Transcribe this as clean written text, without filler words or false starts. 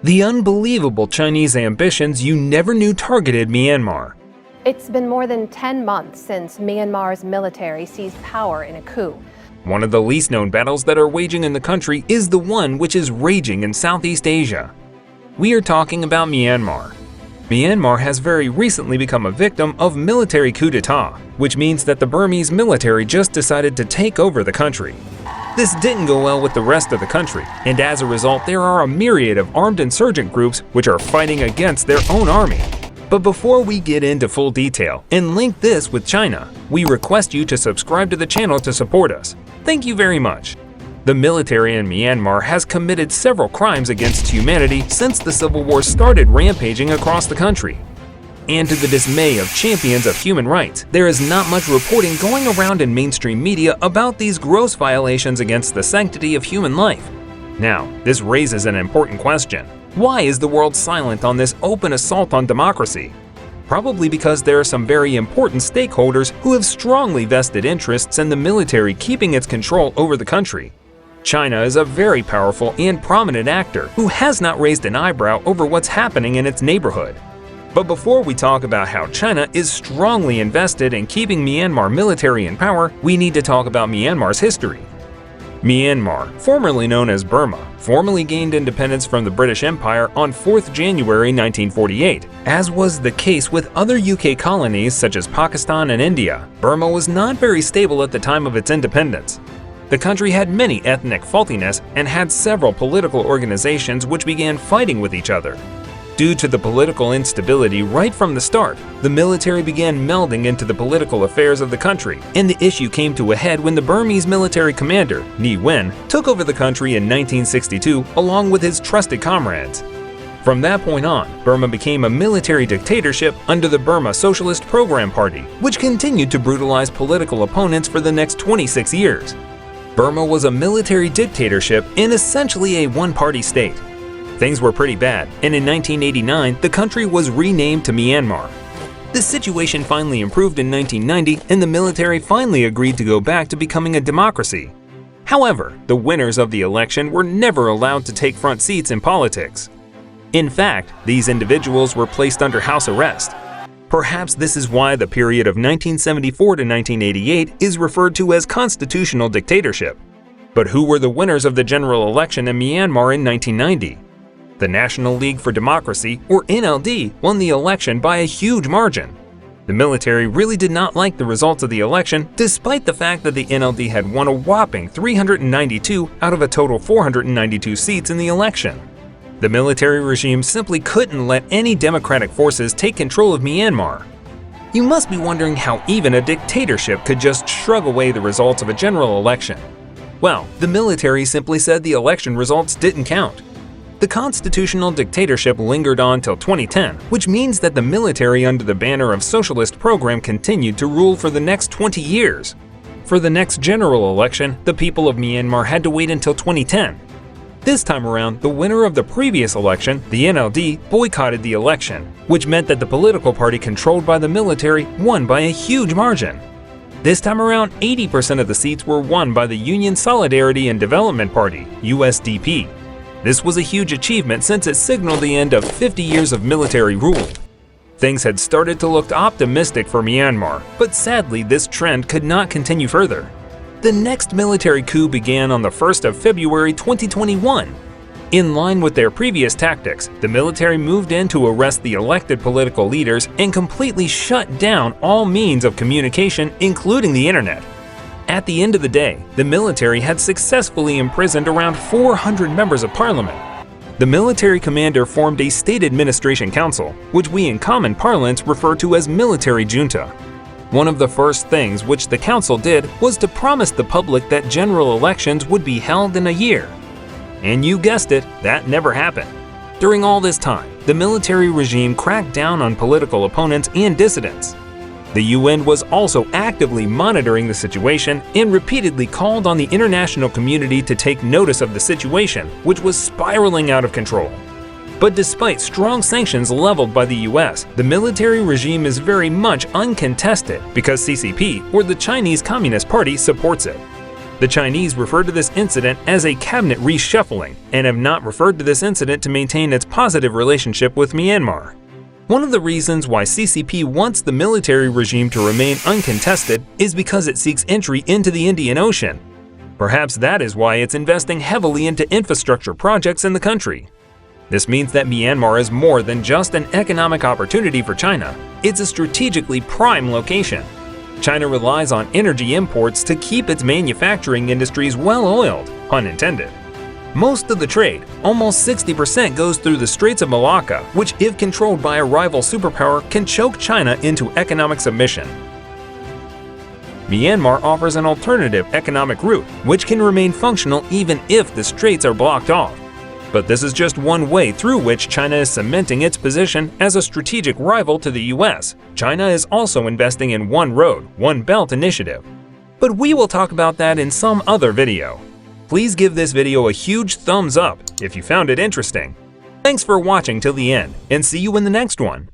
The unbelievable Chinese ambitions you never knew targeted Myanmar. It's been more than 10 months since Myanmar's military seized power in a coup. One of the least known battles that are waging in the country is the one which is raging in Southeast Asia. We are talking about Myanmar. Myanmar has very recently become a victim of military coup d'etat, which means that the Burmese military just decided to take over the country. This didn't go well with the rest of the country, and as a result there are a myriad of armed insurgent groups which are fighting against their own army. But before we get into full detail and link this with China, we request you to subscribe to the channel to support us. Thank you very much. The military in Myanmar has committed several crimes against humanity since the civil war started rampaging across the country. And to the dismay of champions of human rights, there is not much reporting going around in mainstream media about these gross violations against the sanctity of human life. Now, this raises an important question. Why is the world silent on this open assault on democracy? Probably because there are some very important stakeholders who have strongly vested interests in the military keeping its control over the country. China is a very powerful and prominent actor who has not raised an eyebrow over what's happening in its neighborhood. But before we talk about how China is strongly invested in keeping Myanmar military in power, we need to talk about Myanmar's history. Myanmar, formerly known as Burma, formally gained independence from the British Empire on 4th January 1948. As was the case with other UK colonies such as Pakistan and India, Burma was not very stable at the time of its independence. The country had many ethnic faultiness and had several political organizations which began fighting with each other. Due to the political instability right from the start, the military began melding into the political affairs of the country, and the issue came to a head when the Burmese military commander, Ne Win, took over the country in 1962 along with his trusted comrades. From that point on, Burma became a military dictatorship under the Burma Socialist Program Party, which continued to brutalize political opponents for the next 26 years. Burma was a military dictatorship and essentially a one-party state. Things were pretty bad, and in 1989, the country was renamed to Myanmar. The situation finally improved in 1990, and the military finally agreed to go back to becoming a democracy. However, the winners of the election were never allowed to take front seats in politics. In fact, these individuals were placed under house arrest. Perhaps this is why the period of 1974 to 1988 is referred to as constitutional dictatorship. But who were the winners of the general election in Myanmar in 1990? The National League for Democracy, or NLD, won the election by a huge margin. The military really did not like the results of the election, despite the fact that the NLD had won a whopping 392 out of a total 492 seats in the election. The military regime simply couldn't let any democratic forces take control of Myanmar. You must be wondering how even a dictatorship could just shrug away the results of a general election. Well, the military simply said the election results didn't count. The constitutional dictatorship lingered on till 2010, which means that the military under the banner of socialist program continued to rule for the next 20 years. For the next general election, the people of Myanmar had to wait until 2010. This time around, the winner of the previous election, the NLD, boycotted the election, which meant that the political party controlled by the military won by a huge margin. This time around, 80% of the seats were won by the Union Solidarity and Development Party, USDP. This was a huge achievement since it signaled the end of 50 years of military rule. Things had started to look optimistic for Myanmar, but sadly this trend could not continue further. The next military coup began on the 1st of February 2021. In line with their previous tactics, the military moved in to arrest the elected political leaders and completely shut down all means of communication, including the internet. At the end of the day, the military had successfully imprisoned around 400 members of parliament. The military commander formed a state administration council, which we in common parlance refer to as military junta. One of the first things which the council did was to promise the public that general elections would be held in a year. And you guessed it, that never happened. During all this time, the military regime cracked down on political opponents and dissidents. The UN was also actively monitoring the situation and repeatedly called on the international community to take notice of the situation, which was spiraling out of control. But despite strong sanctions leveled by the US, the military regime is very much uncontested because CCP, or the Chinese Communist Party, supports it. The Chinese refer to this incident as a cabinet reshuffling and have not referred to this incident to maintain its positive relationship with Myanmar. One of the reasons why CCP wants the military regime to remain uncontested is because it seeks entry into the Indian Ocean. Perhaps that is why it's investing heavily into infrastructure projects in the country. This means that Myanmar is more than just an economic opportunity for China, it's a strategically prime location. China relies on energy imports to keep its manufacturing industries well-oiled, pun intended. Most of the trade, almost 60%, goes through the Straits of Malacca, which, if controlled by a rival superpower, can choke China into economic submission. Myanmar offers an alternative economic route, which can remain functional even if the straits are blocked off. But this is just one way through which China is cementing its position as a strategic rival to the US. China is also investing in One Road, One Belt initiative. But we will talk about that in some other video. Please give this video a huge thumbs up if you found it interesting. Thanks for watching till the end, and see you in the next one.